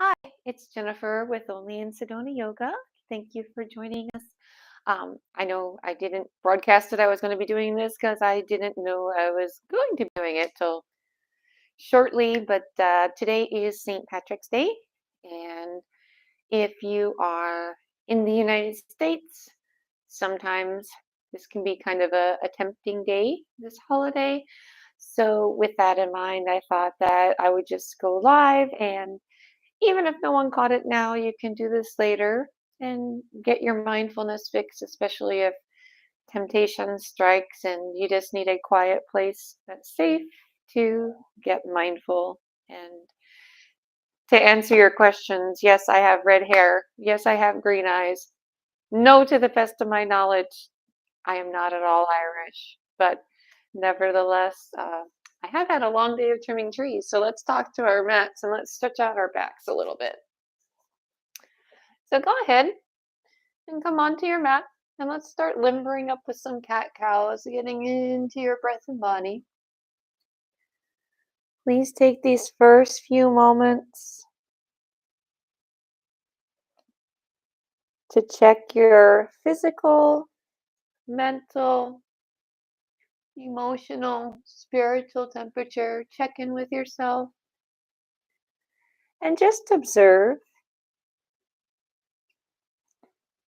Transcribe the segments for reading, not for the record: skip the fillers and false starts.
Hi, it's Jennifer with Only in Sedona Yoga. Thank you for joining us. I know I didn't broadcast that I was going to be doing this because I didn't know I was going to be doing it till shortly, but today is St. Patrick's Day. And if you are in the United States, sometimes this can be kind of a tempting day, this holiday. So, with that in mind, I thought that I would just go live, and even if no one caught it now, you can do this later and get your mindfulness fix, especially if temptation strikes and you just need a quiet place that's safe to get mindful. And to answer your questions, yes, I have red hair. Yes, I have green eyes. No, to the best of my knowledge, I am not at all Irish. But nevertheless, I have had a long day of trimming trees. So let's talk to our mats and let's stretch out our backs a little bit. So go ahead and come onto your mat and let's start limbering up with some cat cows, getting into your breath and body. Please take these first few moments to check your physical, mental, emotional, spiritual temperature. Check in with yourself and just observe,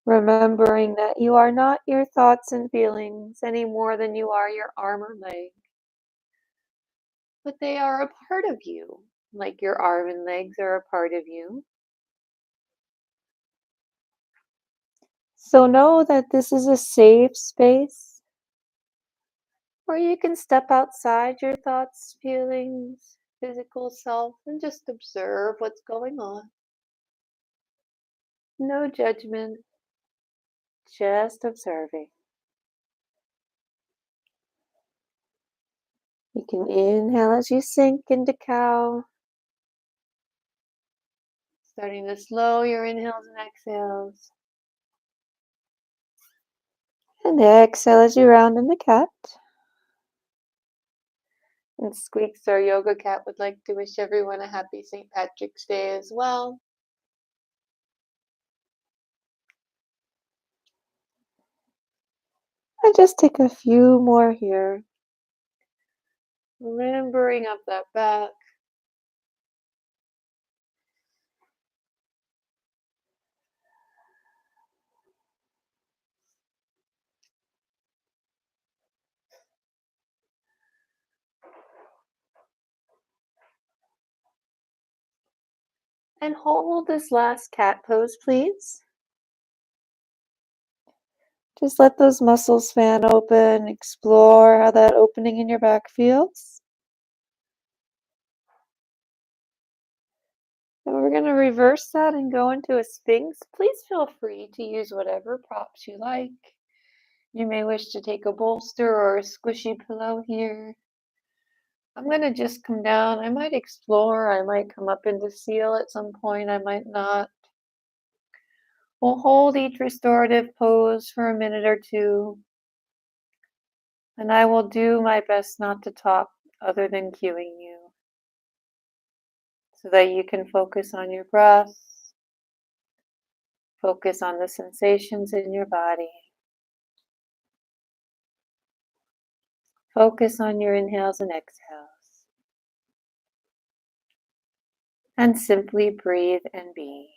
remembering that you are not your thoughts and feelings any more than you are your arm or leg, but they are a part of you, like your arm and legs are a part of you. So know that this is a safe space where you can step outside your thoughts, feelings, physical self, and just observe what's going on. No judgment, just observing. You can inhale as you sink into cow, starting to slow your inhales and exhales. And exhale as you round into cat. And Squeaks, our yoga cat, would like to wish everyone a happy St. Patrick's Day as well. And just take a few more here. Limbering up that back. And hold this last cat pose, please. Just let those muscles fan open. Explore how that opening in your back feels. And we're going to reverse that and go into a Sphinx. Please feel free to use whatever props you like. You may wish to take a bolster or a squishy pillow here. I'm going to just come down. I might explore. I might come up into seal at some point. I might not. We'll hold each restorative pose for a minute or two. And I will do my best not to talk other than cueing you, so that you can focus on your breath, focus on the sensations in your body, focus on your inhales and exhales, and simply breathe and be.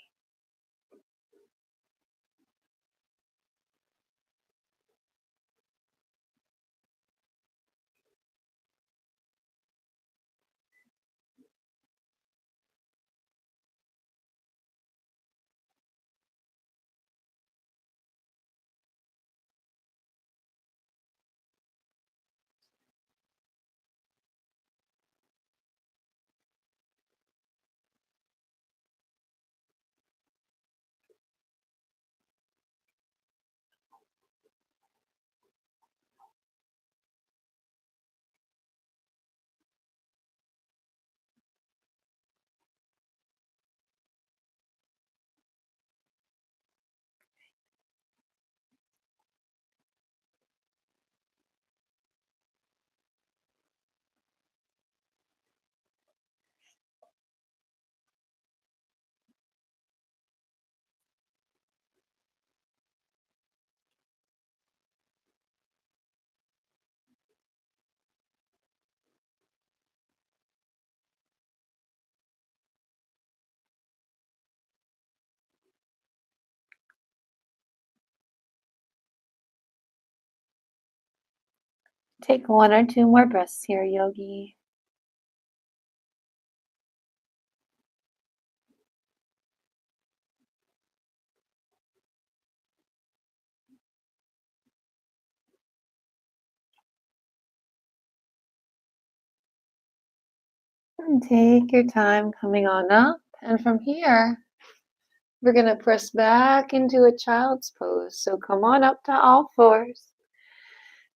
Take one or two more breaths here, yogi. And take your time coming on up. And from here, we're going to press back into a child's pose. So come on up to all fours.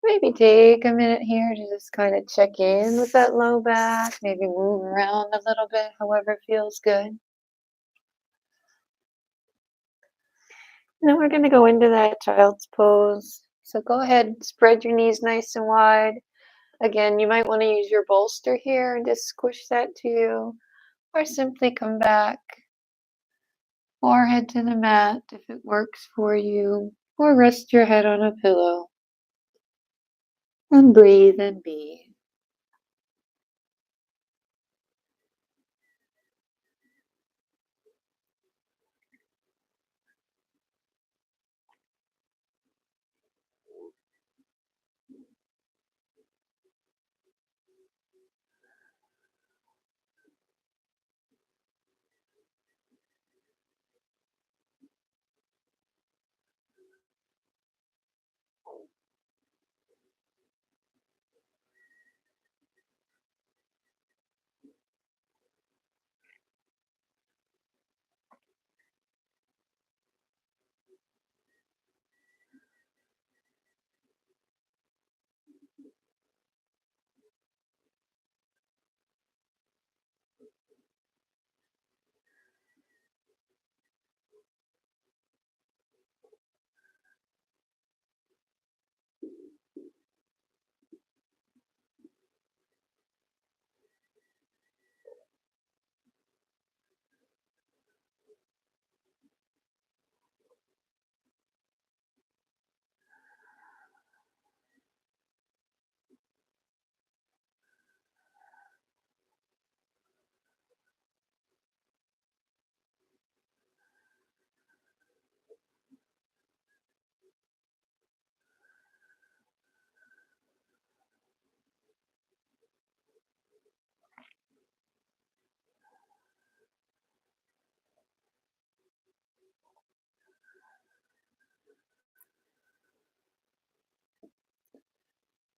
Maybe take a minute here to just kind of check in with that low back. Maybe move around a little bit, however feels good. Now we're going to go into that child's pose. So go ahead, spread your knees nice and wide. Again, you might want to use your bolster here and just squish that to you, or simply come back, forehead to the mat if it works for you, or rest your head on a pillow and breathe and be.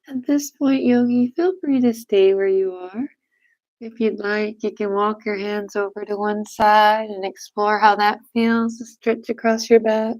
At this point, yogi, feel free to stay where you are. If you'd like, you can walk your hands over to one side and explore how that feels to stretch across your back.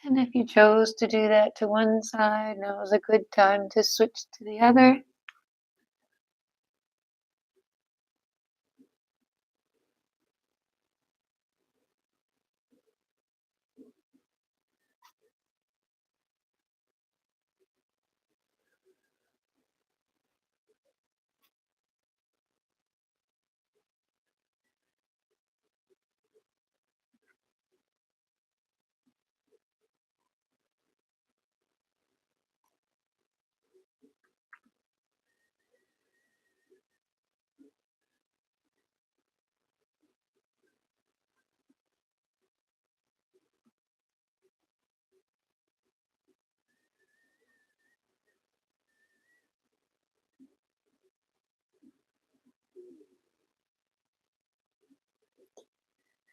And if you chose to do that to one side, now is a good time to switch to the other.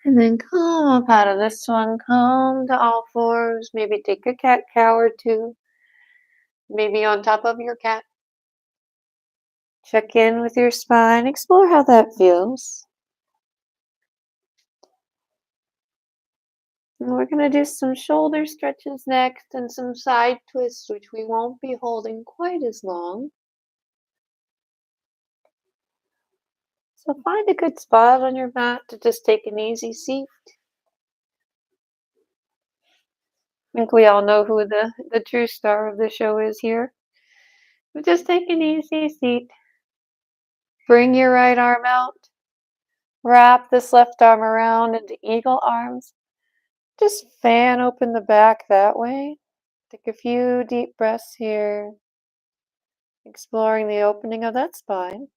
And then come up out of this one, come to all fours. Maybe take a cat cow or two, maybe on top of your cat. Check in with your spine, explore how that feels. And we're going to do some shoulder stretches next and some side twists, which we won't be holding quite as long. So find a good spot on your mat to just take an easy seat. I think we all know who the true star of the show is here. But just take an easy seat. Bring your right arm out. Wrap this left arm around into eagle arms. Just fan open the back that way. Take a few deep breaths here, exploring the opening of that spine.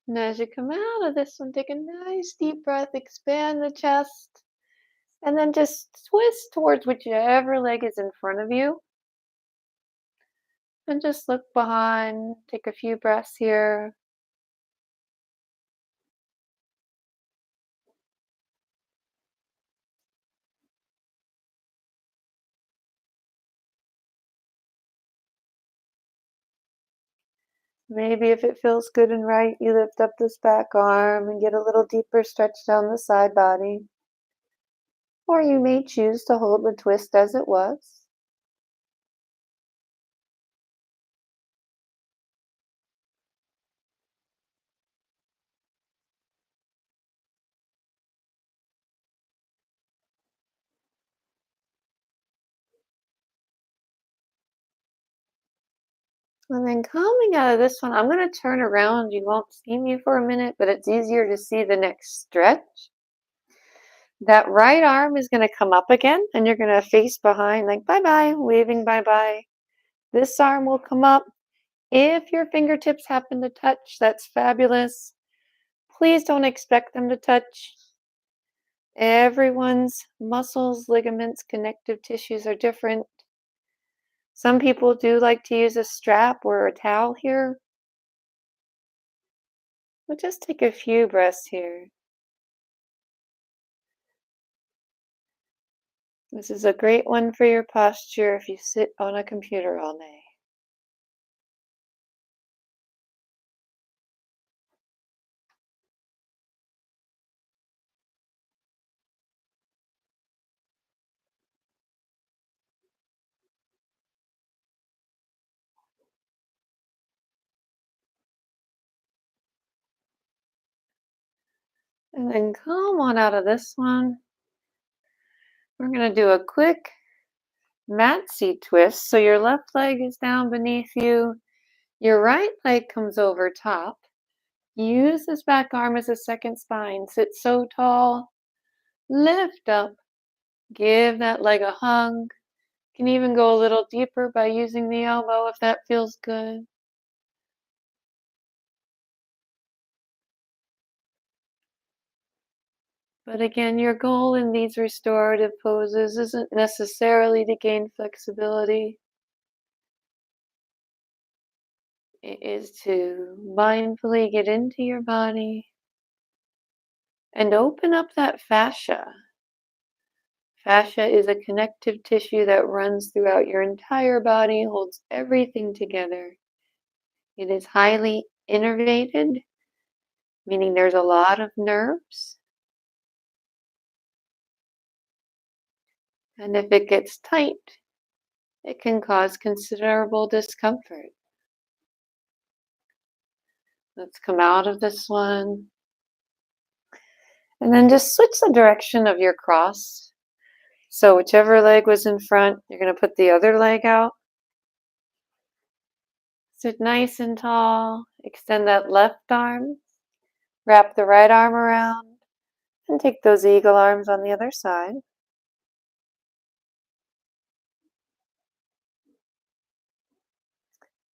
And as you come out of this one, take a nice deep breath, expand the chest, and then just twist towards whichever leg is in front of you. And just look behind, take a few breaths here. Maybe if it feels good and right, you lift up this back arm and get a little deeper stretch down the side body. Or you may choose to hold the twist as it was. And then coming out of this one, I'm going to turn around. You won't see me for a minute, but it's easier to see the next stretch. That right arm is going to come up again, and you're going to face behind like bye-bye, waving bye-bye. This arm will come up. If your fingertips happen to touch, that's fabulous. Please don't expect them to touch. Everyone's muscles, ligaments, connective tissues are different. Some people do like to use a strap or a towel here. But just take a few breaths here. This is a great one for your posture if you sit on a computer all day. And then come on out of this one. We're going to do a quick mat seat twist. So your left leg is down beneath you. Your right leg comes over top. Use this back arm as a second spine. Sit so tall. Lift up. Give that leg a hug. You can even go a little deeper by using the elbow if that feels good. But again, your goal in these restorative poses isn't necessarily to gain flexibility. It is to mindfully get into your body and open up that fascia. Fascia is a connective tissue that runs throughout your entire body, holds everything together. It is highly innervated, meaning there's a lot of nerves. And if it gets tight, it can cause considerable discomfort. Let's come out of this one. And then just switch the direction of your cross. So whichever leg was in front, you're going to put the other leg out. Sit nice and tall. Extend that left arm. Wrap the right arm around. And take those eagle arms on the other side.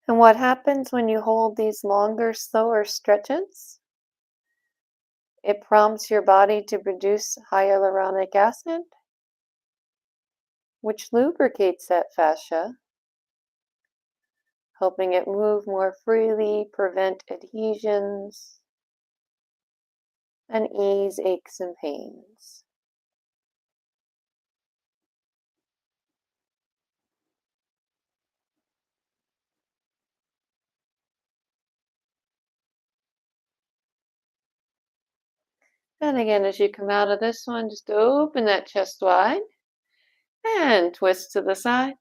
And what happens when you hold these longer, slower stretches? It prompts your body to produce hyaluronic acid, which lubricates that fascia, helping it move more freely, prevent adhesions, and ease aches and pains. And again, as you come out of this one, just open that chest wide and twist to the side.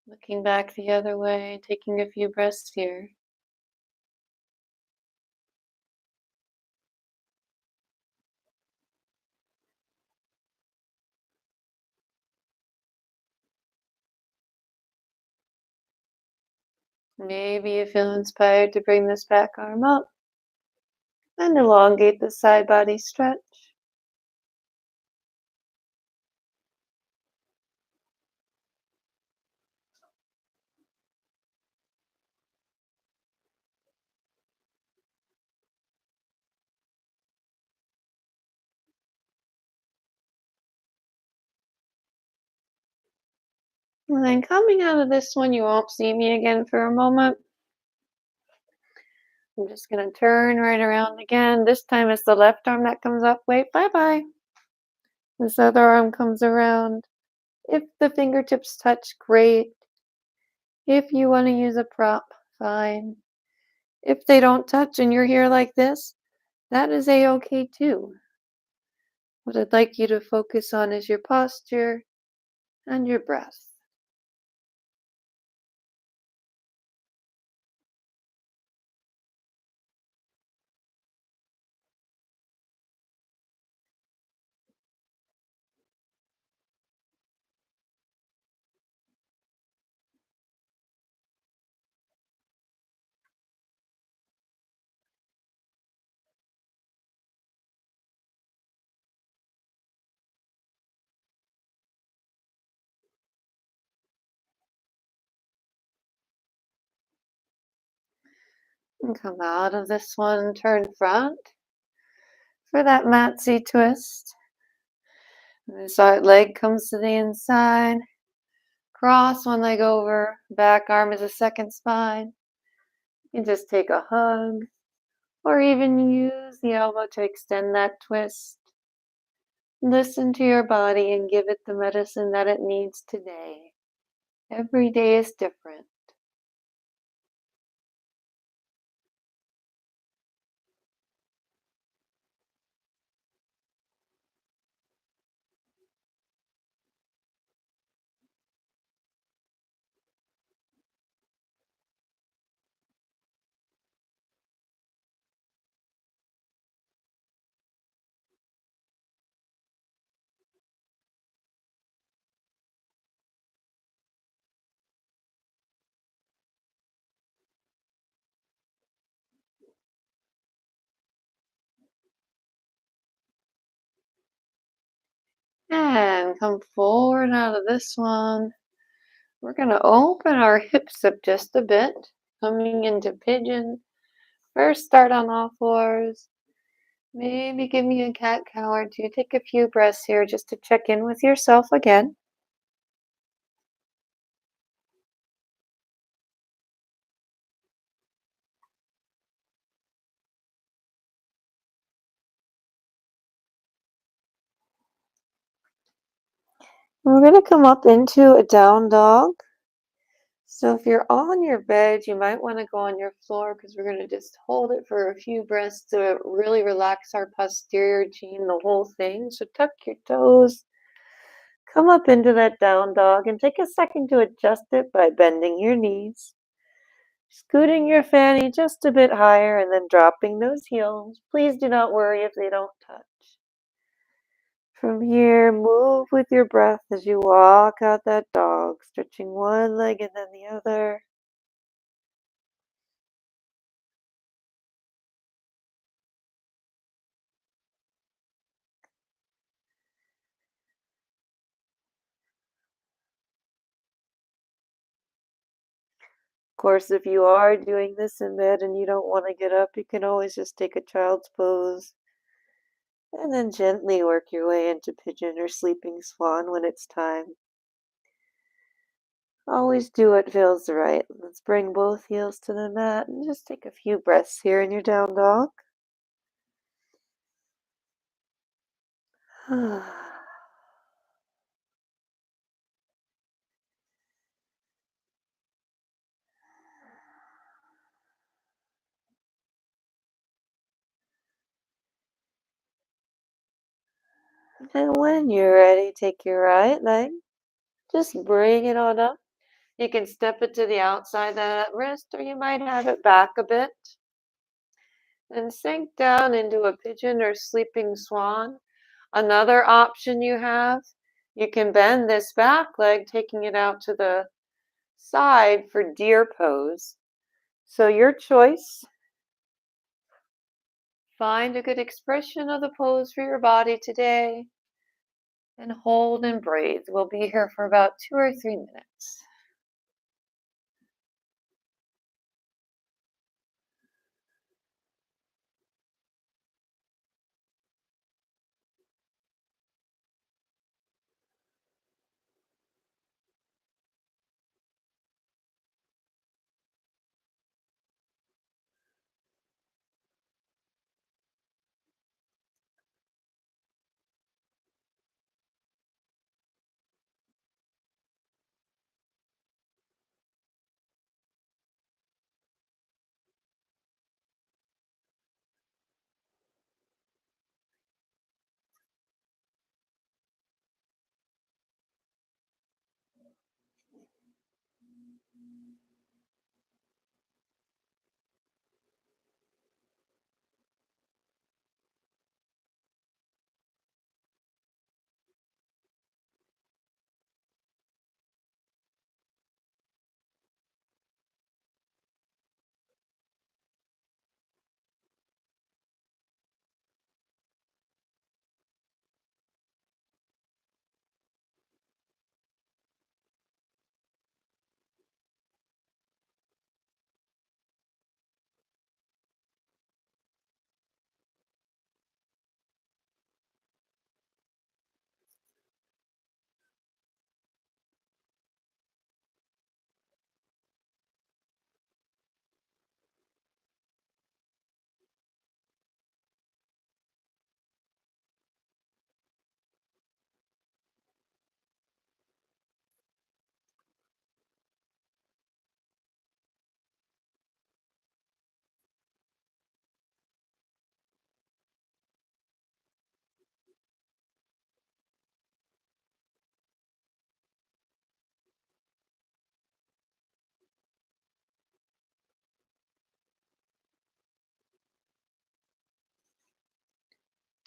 Looking back the other way, taking a few breaths here. Maybe you feel inspired to bring this back arm up and elongate the side body stretch. And then coming out of this one, you won't see me again for a moment. I'm just going to turn right around again. This time it's the left arm that comes up. Wait, bye-bye. This other arm comes around. If the fingertips touch, great. If you want to use a prop, fine. If they don't touch and you're here like this, that is a-okay too. What I'd like you to focus on is your posture and your breath. And come out of this one, turn front for that Matsy twist. The side leg comes to the inside. Cross one leg over. Back arm is a second spine. You can just take a hug or even use the elbow to extend that twist. Listen to your body and give it the medicine that it needs today. Every day is different. And come forward out of this one. We're going to open our hips up just a bit, coming into pigeon. First, start on all fours. Maybe give me a cat-cow or two. Take a few breaths here just to check in with yourself again. We're going to come up into a down dog. So if you're on your bed, you might want to go on your floor because we're going to just hold it for a few breaths to really relax our posterior chain, the whole thing. So tuck your toes, come up into that down dog, and take a second to adjust it by bending your knees, scooting your fanny just a bit higher, and then dropping those heels. Please do not worry if they don't touch. From here, move with your breath as you walk out that dog, stretching one leg and then the other. Of course, if you are doing this in bed and you don't want to get up, you can always just take a child's pose and then gently work your way into pigeon or sleeping swan when it's time. Always do what feels right. Let's bring both heels to the mat and just take a few breaths here in your down dog. And when you're ready, take your right leg. Just bring it on up. You can step it to the outside of that wrist, or you might have it back a bit. And sink down into a pigeon or sleeping swan. Another option you have, you can bend this back leg, taking it out to the side for deer pose. So your choice. Find a good expression of the pose for your body today and hold and breathe. We'll be here for about 2 or 3 minutes.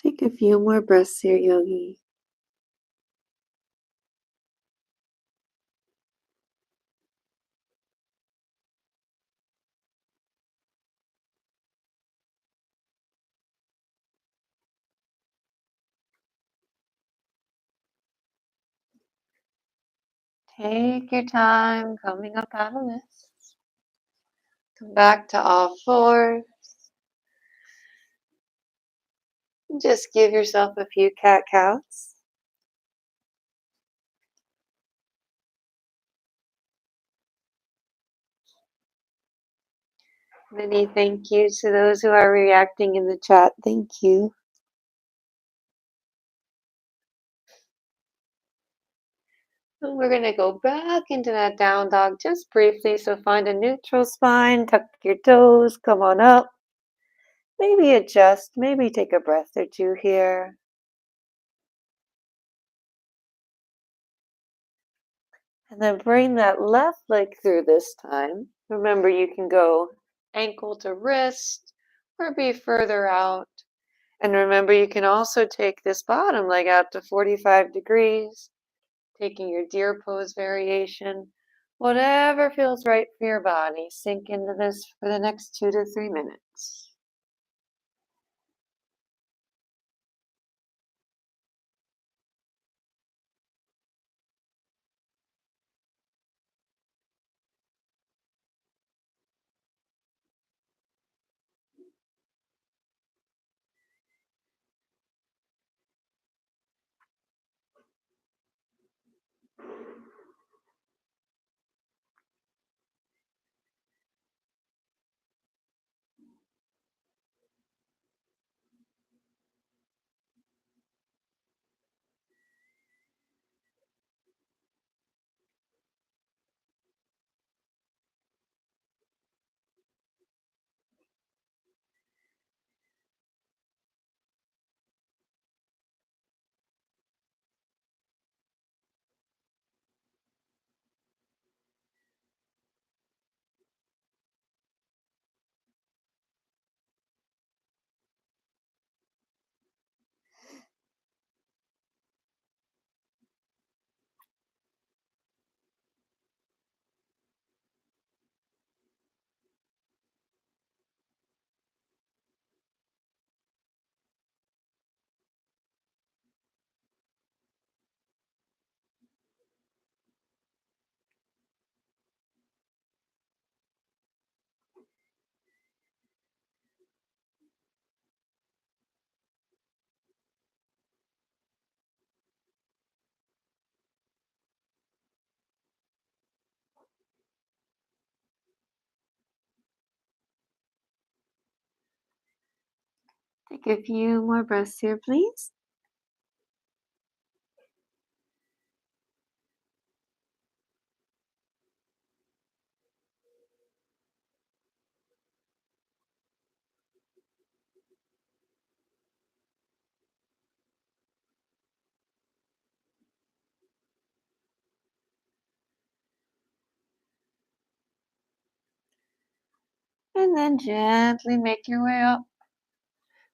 Take a few more breaths here, yogi. Take your time coming up out of this. Come back to all fours. Just give yourself a few cat cows. Many thank yous to those who are reacting in the chat. Thank you. And we're going to go back into that down dog just briefly. So find a neutral spine, tuck your toes, come on up. Maybe adjust, maybe take a breath or two here. And then bring that left leg through this time. Remember, you can go ankle to wrist or be further out. And remember, you can also take this bottom leg out to 45 degrees, taking your deer pose variation. Whatever feels right for your body. Sink into this for the next 2 to 3 minutes. Take a few more breaths here, please. And then gently make your way up.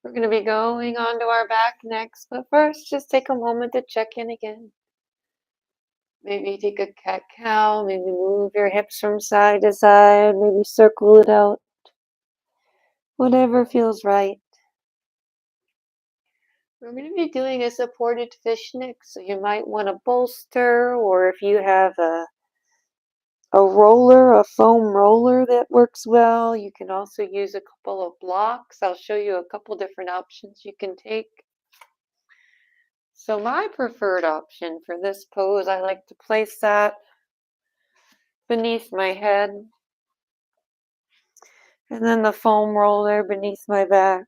We're going to be going onto our back next, but first, just take a moment to check in again. Maybe take a cat-cow, maybe move your hips from side to side, maybe circle it out. Whatever feels right. We're going to be doing a supported fish next, so you might want a bolster, or if you have a roller, a foam roller that works well. You can also use a couple of blocks. I'll show you a couple different options you can take. So my preferred option for this pose, I like to place that beneath my head, and then the foam roller beneath my back.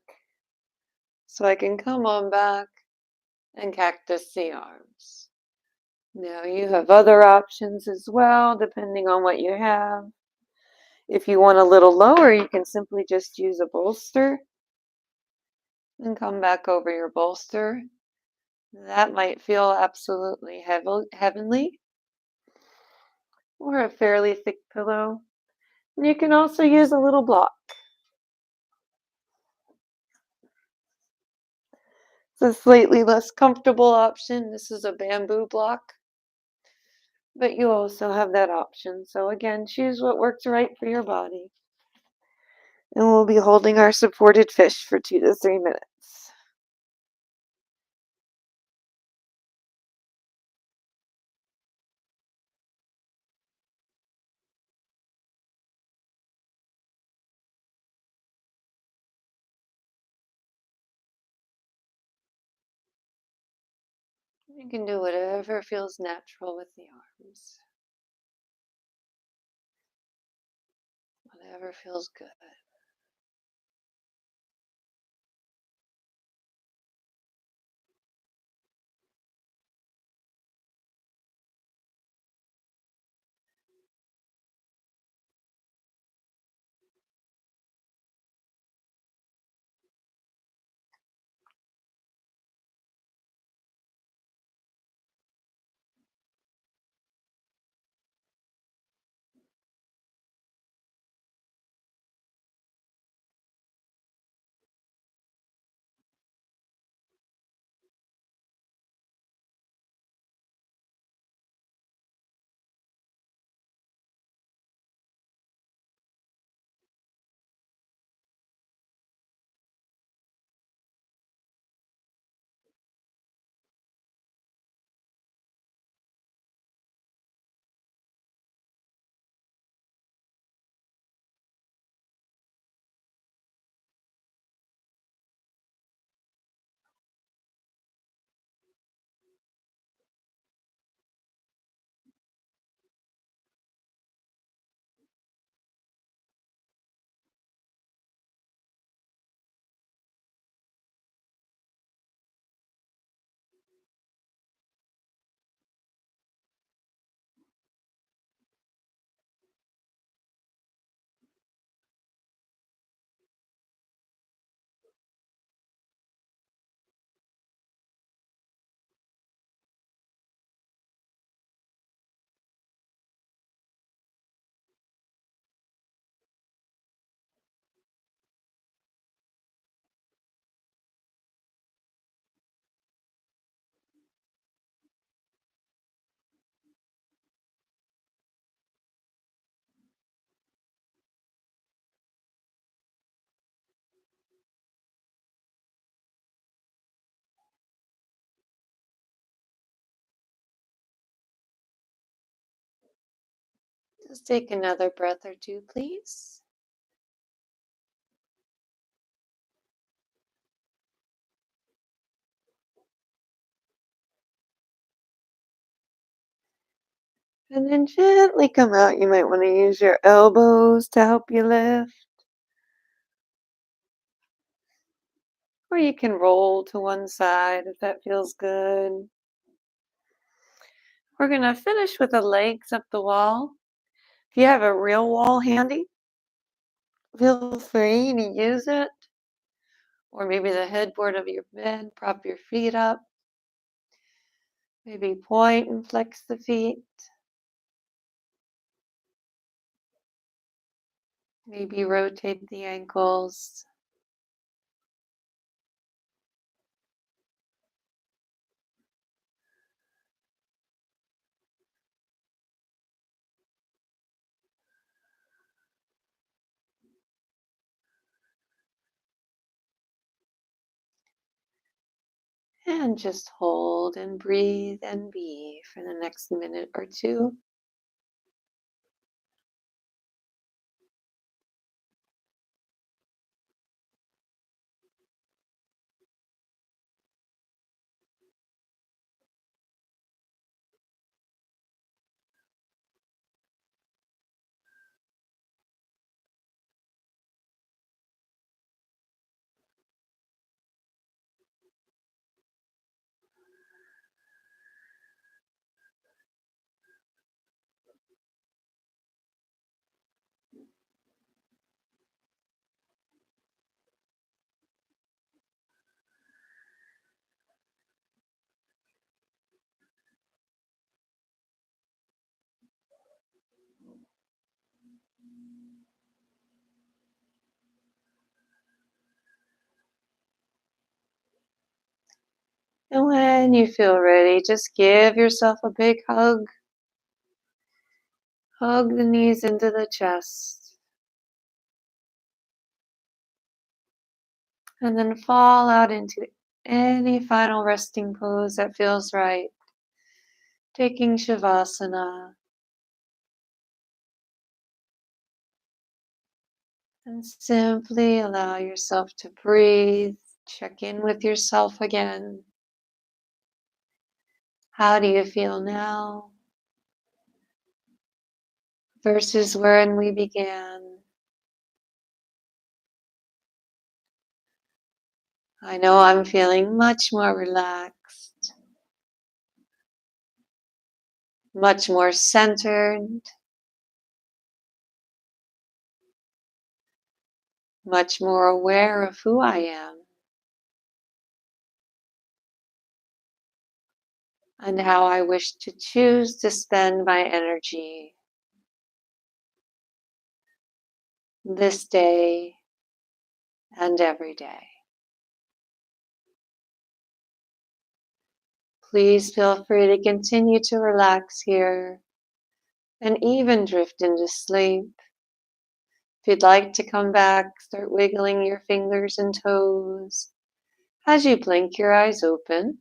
So I can come on back and cactus the arms. Now you have other options as well, depending on what you have. If you want a little lower, you can simply just use a bolster and come back over your bolster. That might feel absolutely heavenly, or a fairly thick pillow. And you can also use a little block. It's a slightly less comfortable option. This is a bamboo block, but you also have that option. So again, choose what works right for your body. And we'll be holding our supported fish for 2 to 3 minutes. You can do whatever feels natural with the arms. Whatever feels good. Just take another breath or two, please. And then gently come out. You might want to use your elbows to help you lift. Or you can roll to one side if that feels good. We're going to finish with the legs up the wall. If you have a real wall handy, feel free to use it. Or maybe the headboard of your bed, prop your feet up. Maybe point and flex the feet. Maybe rotate the ankles. And just hold and breathe and be for the next minute or two. And when you feel ready, just give yourself a big hug. Hug the knees into the chest. And then fall out into any final resting pose that feels right. Taking Shavasana. And simply allow yourself to breathe. Check in with yourself again. How do you feel now versus when we began? I know I'm feeling much more relaxed, much more centered, much more aware of who I am and how I wish to choose to spend my energy this day and every day. Please feel free to continue to relax here and even drift into sleep. If you'd like to come back, start wiggling your fingers and toes as you blink your eyes open.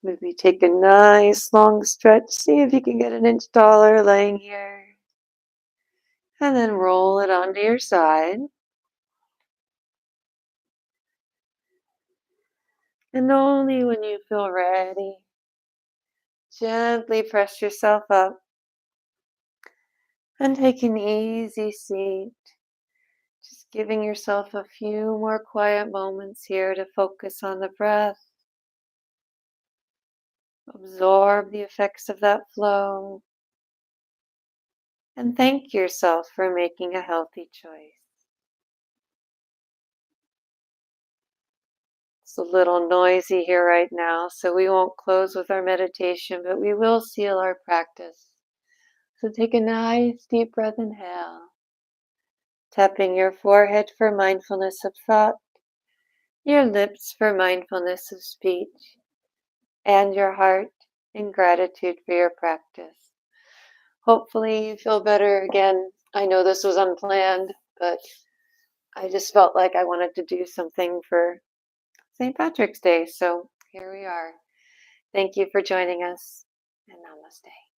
Maybe take a nice long stretch. See if you can get an inch taller laying here. And then roll it onto your side. And only when you feel ready, gently press yourself up and take an easy seat. Just giving yourself a few more quiet moments here to focus on the breath. Absorb the effects of that flow. And thank yourself for making a healthy choice. It's a little noisy here right now, so we won't close with our meditation, but we will seal our practice. So take a nice deep breath, inhale, tapping your forehead for mindfulness of thought, your lips for mindfulness of speech, and your heart in gratitude for your practice. Hopefully you feel better again. I know this was unplanned, but I just felt like I wanted to do something for St. Patrick's Day, so here we are. Thank you for joining us, and namaste.